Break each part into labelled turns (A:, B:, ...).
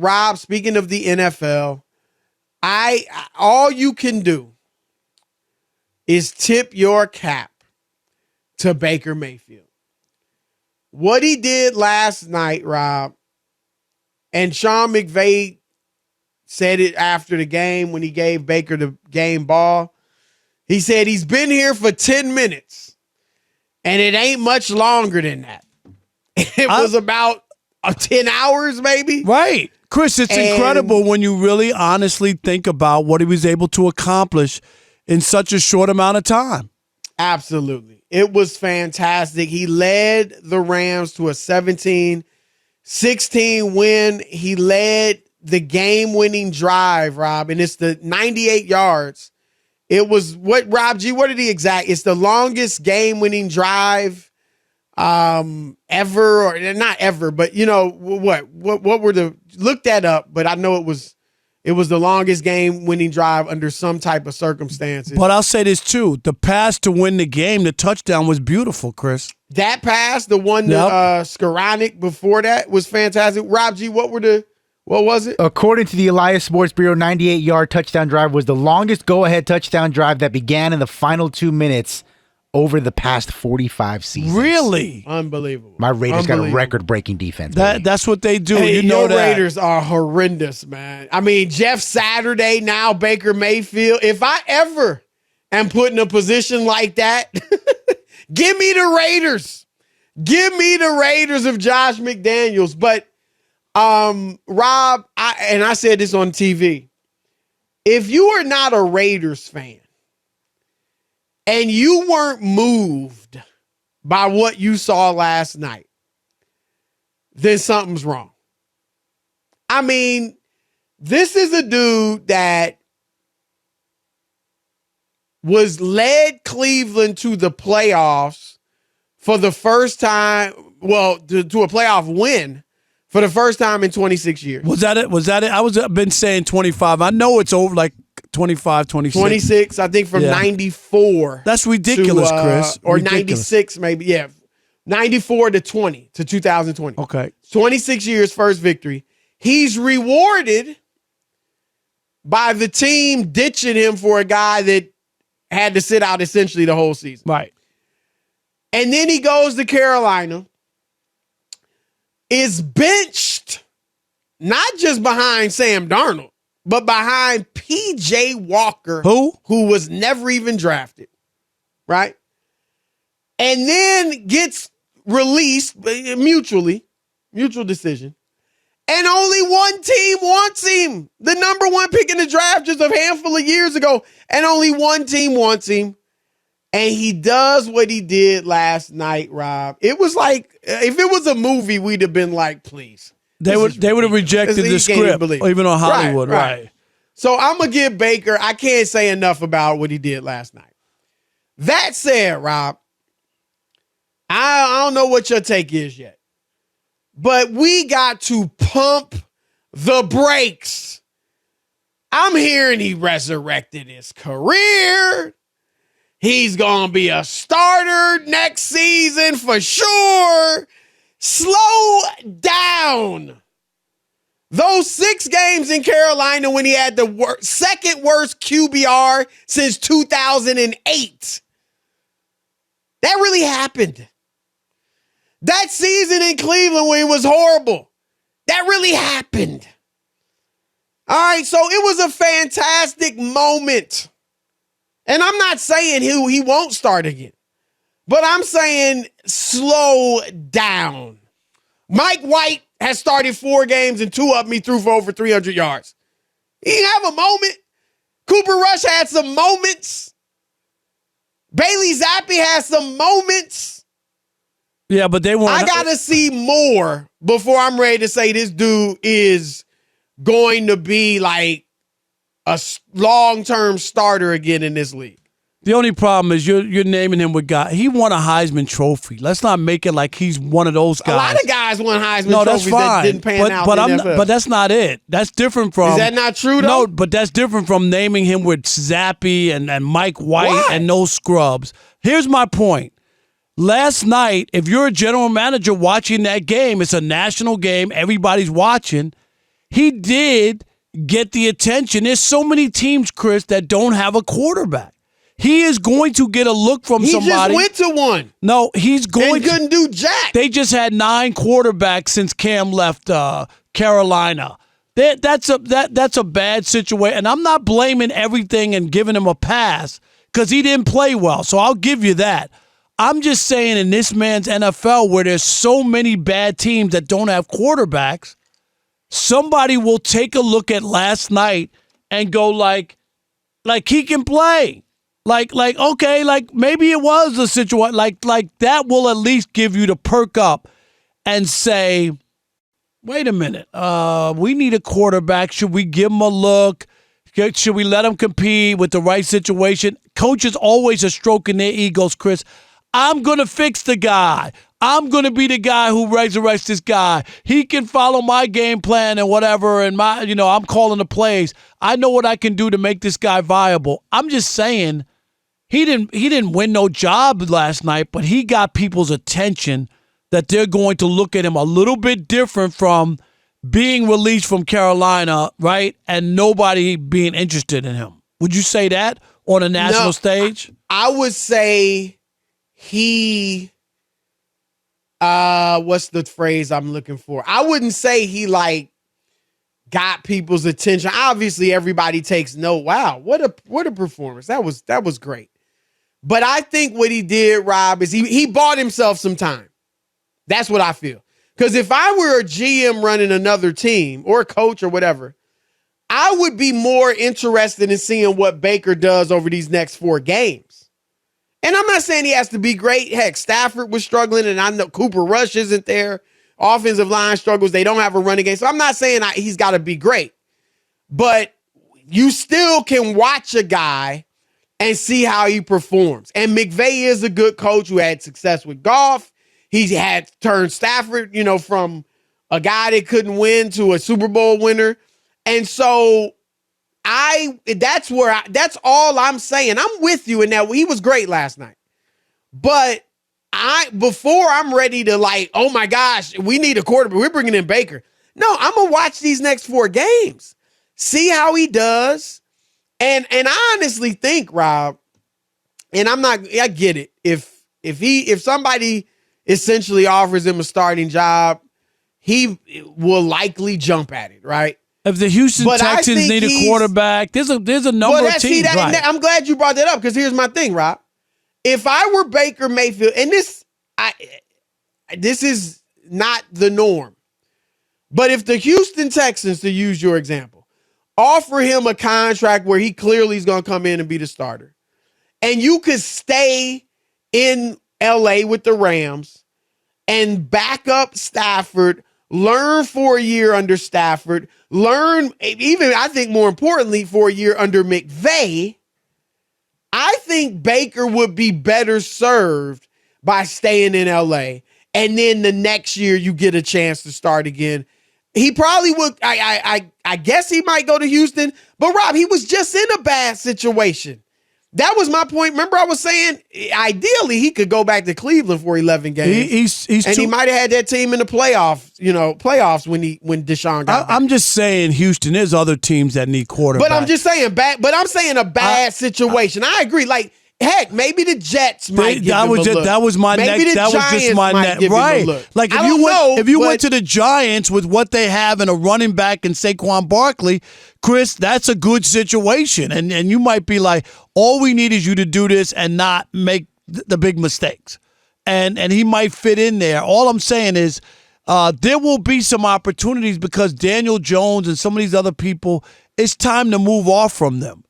A: Rob, speaking of the NFL, all you can do is tip your cap to Baker Mayfield. What he did last night, Rob, and Sean McVay said it after the game when he gave Baker the game ball. He said he's been here for 10 minutes, and it ain't much longer than that. It was about 10 hours, maybe.
B: Right. Chris, it's incredible when you really honestly think about what he was able to accomplish in such a short amount of time.
A: Absolutely. It was fantastic. He led the Rams to a 17-16 win. He led the game-winning drive, Rob, and it's the 98 yards. It was Rob G, what are the exact? It's the longest game-winning drive ever, or not ever, but you know what were the, look that up, but I know it was the longest game-winning drive under some type of circumstances.
B: But I'll say this too: the pass to win the game, the touchdown was beautiful, Chris.
A: That pass, the one to Skoranek before that, was fantastic. Rob G, what was it?
C: According to the Elias Sports Bureau, 98-yard touchdown drive was the longest go-ahead touchdown drive that began in the final 2 minutes over the past 45 seasons.
B: Really?
A: Unbelievable.
C: My Raiders got a record-breaking defense.
B: That's what they do.
A: Hey,
B: you know that.
A: Raiders are horrendous, man. I mean, Jeff Saturday, now Baker Mayfield. If I ever am put in a position like that, give me the Raiders. Give me the Raiders of Josh McDaniels. But Rob, I said this on TV. If you are not a Raiders fan and you weren't moved by what you saw last night, then something's wrong. I mean, this is a dude that led Cleveland to the playoffs for the first time, to a playoff win for the first time in 26 years.
B: Was that it? I've been saying 25. I know it's over like 25, 26.
A: 26, I think from 94.
B: That's ridiculous, Chris.
A: Or
B: ridiculous.
A: 96 maybe, yeah. 94 to 2020.
B: Okay.
A: 26 years, first victory. He's rewarded by the team ditching him for a guy that had to sit out essentially the whole season.
B: Right.
A: And then he goes to Carolina, is benched, not just behind Sam Darnold, but behind P.J. Walker, who was never even drafted, right? And then gets released mutual decision. And only one team wants him. The number one pick in the draft just a handful of years ago. And only one team wants him. And he does what he did last night, Rob. It was like, if it was a movie, we'd have been like, please.
B: They would have rejected the script, even on Hollywood, right.
A: So I'm going to give Baker, I can't say enough about what he did last night. That said, Rob, I don't know what your take is yet, but we got to pump the brakes. I'm hearing he resurrected his career. He's going to be a starter next season for sure. Slow down. Those 6 games in Carolina when he had the second worst QBR since 2008. That really happened. That season in Cleveland when he was horrible. That really happened. All right, so it was a fantastic moment. And I'm not saying he won't start again. But I'm saying slow down. Mike White has started 4 games and 2 of them he threw for over 300 yards. He didn't have a moment. Cooper Rush had some moments. Bailey Zappi has some moments.
B: Yeah, but they weren't.
A: I got to see more before I'm ready to say this dude is going to be like a long-term starter again in this league.
B: The only problem is you're naming him with guy. He won a Heisman Trophy. Let's not make it like he's one of those guys.
A: A lot of guys won Heisman trophies that didn't pan out.
B: But that's not it. That's different from.
A: Is that not true though?
B: No, but that's different from naming him with Zappi and Mike White and no scrubs. Here's my point. Last night, if you're a general manager watching that game, it's a national game. Everybody's watching. he did get the attention. There's so many teams, Chris, that don't have a quarterback. He is going to get a look from somebody.
A: He just went to one.
B: No, he's going
A: and couldn't do jack.
B: They just had 9 quarterbacks since Cam left Carolina. That's a bad situation. And I'm not blaming everything and giving him a pass because he didn't play well. So I'll give you that. I'm just saying in this man's NFL where there's so many bad teams that don't have quarterbacks, somebody will take a look at last night and go like he can play. Like okay, like maybe it was a situation like that will at least give you the perk up and say, wait a minute, we need a quarterback. Should we give him a look? Should we let him compete with the right situation? Coaches always are stroking their egos, Chris. I'm going to fix the guy. I'm going to be the guy who resurrects this guy. He can follow my game plan and whatever, and I'm calling the plays. I know what I can do to make this guy viable. I'm just saying he didn't win no job last night, but he got people's attention that they're going to look at him a little bit different from being released from Carolina, right, and nobody being interested in him. Would you say that on a national stage?
A: I would say he what's the phrase I'm looking for? I wouldn't say he got people's attention. Obviously, everybody takes note. Wow, what a performance. That was great. But I think what he did, Rob, is he bought himself some time. That's what I feel. Because if I were a GM running another team or a coach or whatever, I would be more interested in seeing what Baker does over these next 4 games. And I'm not saying he has to be great. Heck, Stafford was struggling, and I know Cooper Rush isn't there. Offensive line struggles. They don't have a running game. So I'm not saying he's got to be great. But you still can watch a guy and see how he performs. And McVay is a good coach who had success with Goff. He had turned Stafford, from a guy that couldn't win to a Super Bowl winner. And so that's all I'm saying. I'm with you in that he was great last night. But before I'm ready to oh my gosh, we need a quarterback, we're bringing in Baker. No, I'm going to watch these next 4 games, see how he does. And I honestly think, Rob, and I get it. If somebody essentially offers him a starting job, he will likely jump at it, right?
B: If the Houston Texans need a quarterback, there's a number of teams. Right.
A: I'm glad you brought that up because here's my thing, Rob. If I were Baker Mayfield, and this is not the norm, but if the Houston Texans, to use your example, offer him a contract where he clearly is going to come in and be the starter, and you could stay in LA with the Rams and back up Stafford, learn for a year under Stafford, learn even, I think more importantly, for a year under McVay, I think Baker would be better served by staying in LA. And then the next year you get a chance to start again. He probably would. I guess he might go to Houston, but Rob, he was just in a bad situation. That was my point. Remember, I was saying ideally he could go back to Cleveland for 11 games. He might have had that team in the playoffs when Deshaun got back.
B: I'm just saying, Houston, there's other teams that need quarterbacks.
A: But I'm just saying a bad situation. I agree. Heck, maybe the Jets might give him a look.
B: That was my
A: maybe
B: next. That was just my next. Right. Like if you went to the Giants with what they have in a running back and Saquon Barkley, Chris, that's a good situation. And you might be like, all we need is you to do this and not make the big mistakes. And he might fit in there. All I'm saying is there will be some opportunities because Daniel Jones and some of these other people, it's time to move off from them.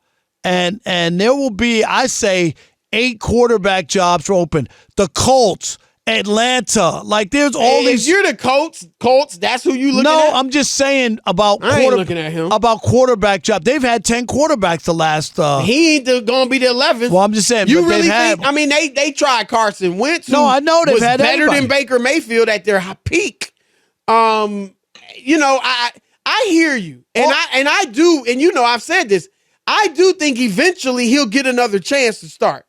B: And there will be, I say, 8 quarterback jobs open. The Colts, Atlanta, there's all these.
A: If you're the Colts, that's who you looking at?
B: No, I'm just saying about
A: looking at him.
B: About quarterback job. They've had 10 quarterbacks the last.
A: He ain't going to be the 11th.
B: Well, I'm just saying.
A: You really think? They tried Carson Wentz.
B: No, I know they've had
A: better
B: anybody.
A: than Baker Mayfield at their peak. I hear you, and I do, and I've said this. I do think eventually he'll get another chance to start.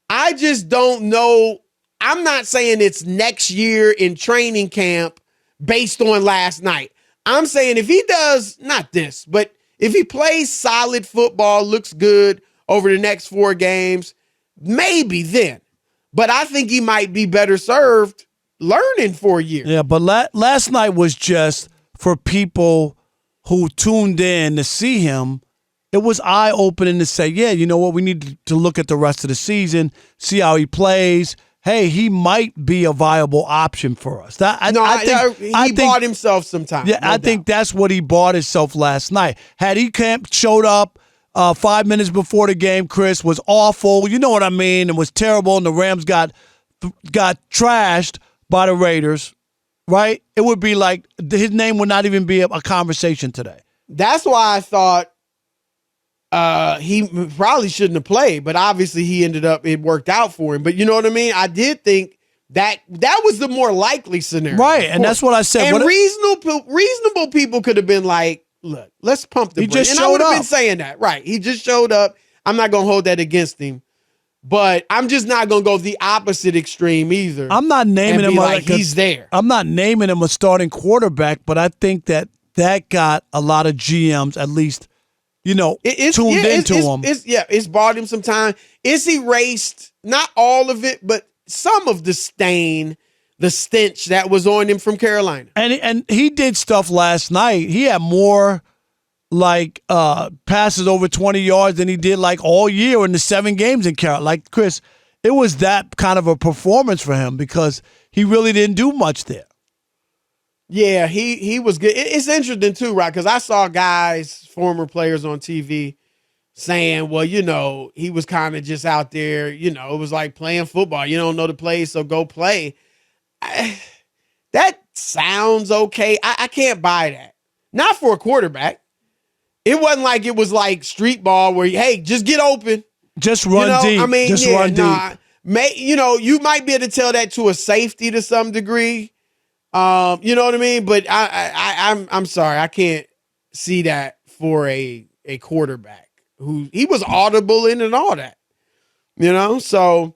A: I just don't know. I'm not saying it's next year in training camp based on last night. I'm saying if he does, not this, but if he plays solid football, looks good over the next 4 games, maybe then. But I think he might be better served learning for a year.
B: Yeah, but last night was just for people who tuned in to see him. It was eye-opening to say, yeah, you know what? We need to look at the rest of the season, see how he plays. Hey, he might be a viable option for us.
A: He bought himself some time.
B: Yeah, I think that's what he bought himself last night. Had he showed up 5 minutes before the game, Chris, was awful. You know what I mean? It was terrible, and the Rams got trashed by the Raiders, right? It would be like his name would not even be a conversation today.
A: That's why I thought he probably shouldn't have played, but obviously it worked out for him. But you know what I mean? I did think that was the more likely scenario.
B: Right, and that's what I said.
A: And reasonable people could have been like, look, let's pump the brakes. And I would have been saying that. Right. He just showed up. I'm not going to hold that against him. But I'm just not going to go the opposite extreme either.
B: I'm not naming him
A: like he's there.
B: I'm not naming him a starting quarterback, but I think that got a lot of GMs, at least, tuned into him.
A: It's bought him some time. It's erased, not all of it, but some of the stain, the stench that was on him from Carolina.
B: And he did stuff last night. He had more passes over 20 yards than he did all year in the 7 games in Carolina. Like, Chris, it was that kind of a performance for him because he really didn't do much there.
A: Yeah, he was good. It's interesting too, right? Because I saw guys, former players on TV saying, well, he was kind of just out there, it was like playing football. You don't know the plays, so go play. That sounds okay. I can't buy that. Not for a quarterback. It wasn't like it was like street ball where, hey, just get open.
B: Just run deep.
A: I mean,
B: run deep.
A: You might be able to tell that to a safety to some degree. You know what I mean? But I'm sorry, I can't see that for a quarterback who he was audible in and all that. So